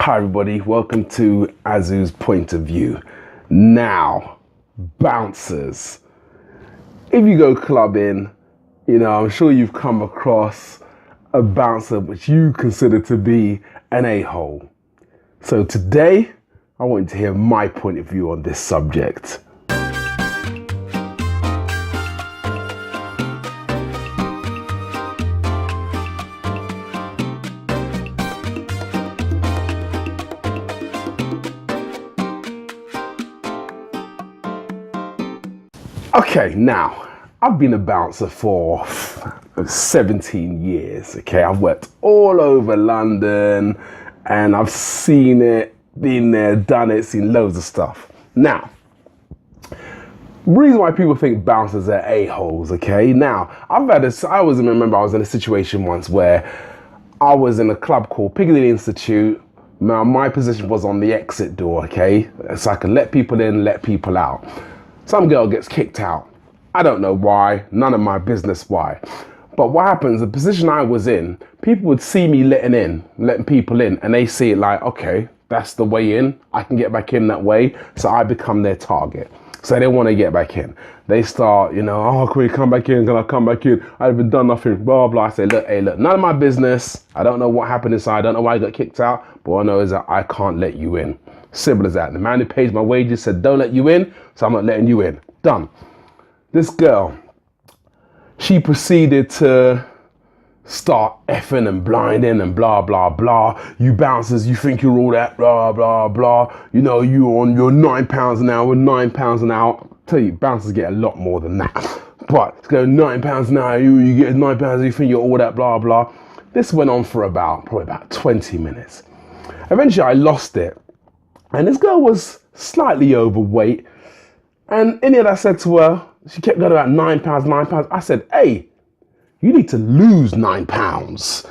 Hi everybody, welcome to Azu's Point of View. Now, bouncers. If you go clubbing, I'm sure you've come across a bouncer which you consider to be an a-hole. So today, I want you to hear my point of view on this subject. Okay, now, I've been a bouncer for 17 years, okay? I've worked all over London and I've seen it, been there, done it, seen loads of stuff. Now, the reason why people think bouncers are a-holes, okay? Now, I remember I was in a situation once where I was in a club called Piccadilly Institute. Now, my position was on the exit door, okay? So I could let people in, let people out. Some girl gets kicked out. I don't know why, none of my business why. But what happens, the position I was in, people would see me letting people in, and they see it like, okay, that's the way in. I can get back in that way. So I become their target. So they want to get back in. They start, oh, can we come back in? Can I come back in? I haven't done nothing, blah, blah. I say, look, none of my business. I don't know what happened inside. I don't know why I got kicked out. But what I know is that I can't let you in. Simple as that. The man who pays my wages said, don't let you in. So I'm not letting you in. Done. This girl, she proceeded to start effing and blinding and blah, blah, blah. You bouncers, you think you're all that, blah, blah, blah. You're £9 an hour, £9 an hour. I'll tell you, bouncers get a lot more than that. But it's going £9 an hour, you get £9, you think you're all that, blah, blah. This went on for probably about 20 minutes. Eventually I lost it. And this girl was slightly overweight. And in it, I said to her, she kept going about £9. I said, hey, you need to lose £9.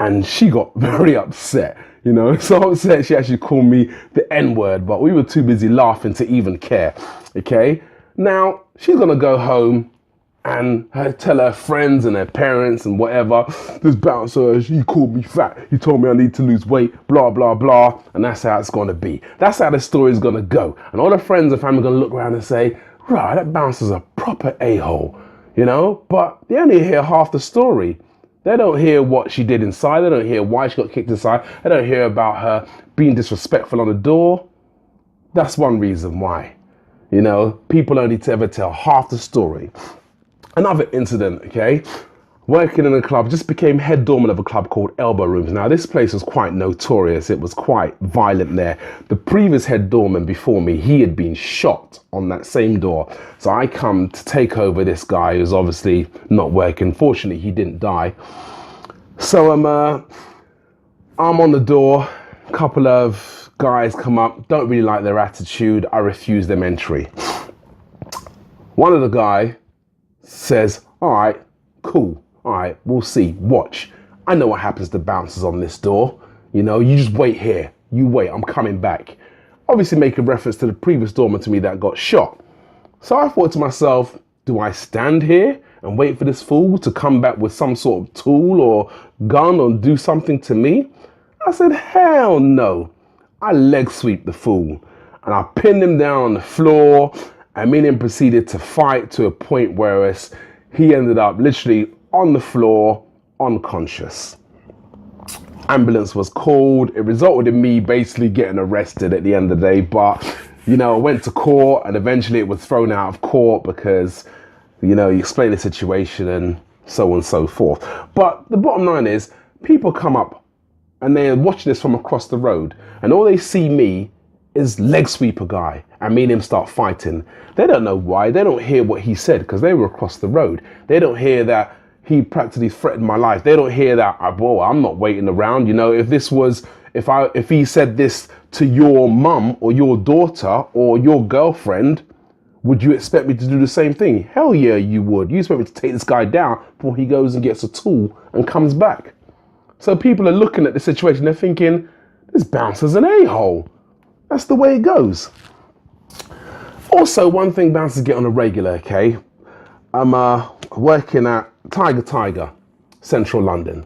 And she got very upset, so upset she actually called me the N-word, but we were too busy laughing to even care, okay? Now, she's gonna go home and tell her friends and her parents and whatever, this bouncer, he called me fat, he told me I need to lose weight, blah, blah, blah, and that's how it's gonna be. That's how the story's gonna go. And all the friends and family are gonna look around and say, right, that bouncer's a proper a-hole, but they only hear half the story. They don't hear what she did inside, they don't hear why she got kicked inside, they don't hear about her being disrespectful on the door. That's one reason why, people only ever tell half the story. Another incident, okay? Working in a club, just became head doorman of a club called Elbow Rooms. Now, this place was quite notorious. It was quite violent there. The previous head doorman before me, he had been shot on that same door. So I come to take over this guy who's obviously not working. Fortunately, he didn't die. So I'm on the door. A couple of guys come up. Don't really like their attitude. I refuse them entry. One of the guys says, all right, cool. All right, we'll see. Watch. I know what happens to bouncers on this door. You just wait here. You wait. I'm coming back. Obviously making reference to the previous doorman to me that got shot. So I thought to myself, do I stand here and wait for this fool to come back with some sort of tool or gun or do something to me? I said, hell no. I leg sweep the fool and I pinned him down on the floor. And me and him proceeded to fight to a point where he ended up literally on the floor, unconscious. Ambulance was called. It resulted in me basically getting arrested at the end of the day. But, I went to court and eventually it was thrown out of court because, you explain the situation and so on and so forth. But the bottom line is people come up and they're watching this from across the road and all they see me is leg sweeper guy and me and him start fighting. They don't know why. They don't hear what he said because they were across the road. They don't hear that he practically threatened my life. They don't hear that, well, I'm not waiting around. If he said this to your mum or your daughter or your girlfriend, would you expect me to do the same thing? Hell yeah, you would. You expect me to take this guy down before he goes and gets a tool and comes back. So people are looking at the situation. They're thinking, this bouncer's an a-hole. That's the way it goes. Also, one thing bouncers get on a regular, okay? I'm working at Tiger, Central London.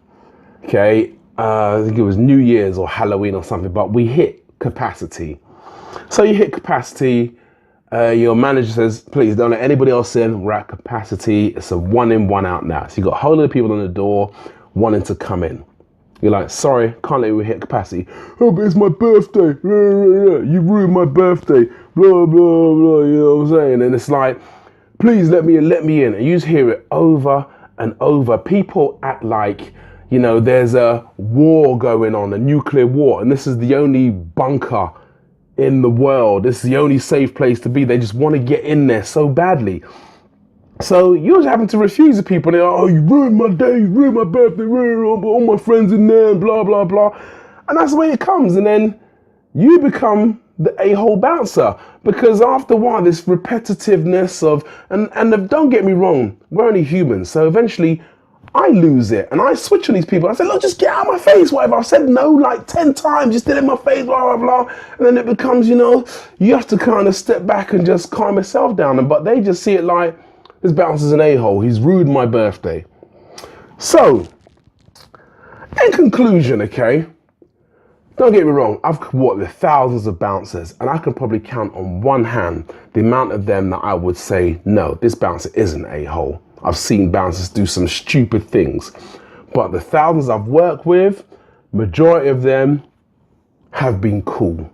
Okay, I think it was New Year's or Halloween or something, but we hit capacity. So you hit capacity, your manager says, please don't let anybody else in, we're at capacity. It's a 1 in, 1 out now. So you got a whole lot of people on the door wanting to come in. You're like, sorry, can't let you hit capacity. Oh, but it's my birthday. You ruined my birthday. Blah, blah, blah, you know what I'm saying? And it's like, please let me in, let me in. And you just hear it over and over. People act like, you know, there's a war going on, a nuclear war, and this is the only bunker in the world. This is the only safe place to be. They just want to get in there so badly. So you're just having to refuse the people. They're like, oh, you ruined my day, you ruined my birthday, ruined all my friends in there, and blah, blah, blah. And that's the way it comes. And then you become the a-hole bouncer, because after a while, this repetitiveness of, and don't get me wrong, we're only humans. So eventually I lose it and I switch on these people. I say, look, just get out of my face, whatever. I've said no like 10 times, just did it in my face, blah, blah, blah. And then it becomes, you know, you have to kind of step back and just calm yourself down. But they just see it like, this bouncer's an a-hole. He's ruined my birthday. So, in conclusion, okay, don't get me wrong, I've worked with thousands of bouncers and I can probably count on one hand the amount of them that I would say, no, this bouncer isn't a-hole. I've seen bouncers do some stupid things, but the thousands I've worked with, majority of them have been cool.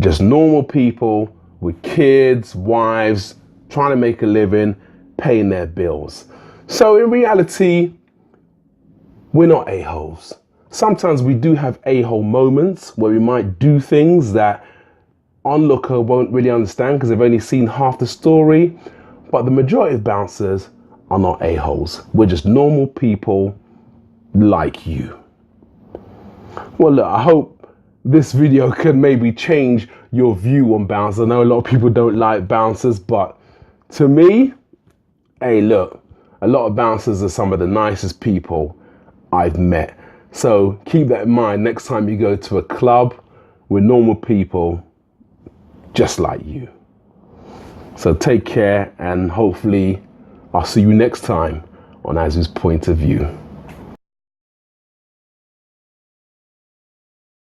Just normal people with kids, wives, trying to make a living, paying their bills. So in reality, we're not a-holes. Sometimes we do have a-hole moments where we might do things that onlooker won't really understand because they've only seen half the story, but the majority of bouncers are not a-holes. We're just normal people like you. Well, look, I hope this video can maybe change your view on bouncers. I know a lot of people don't like bouncers, but to me, hey, look, a lot of bouncers are some of the nicest people I've met. So keep that in mind next time you go to a club with normal people just like you. So take care, and hopefully I'll see you next time on Azu's Point of View.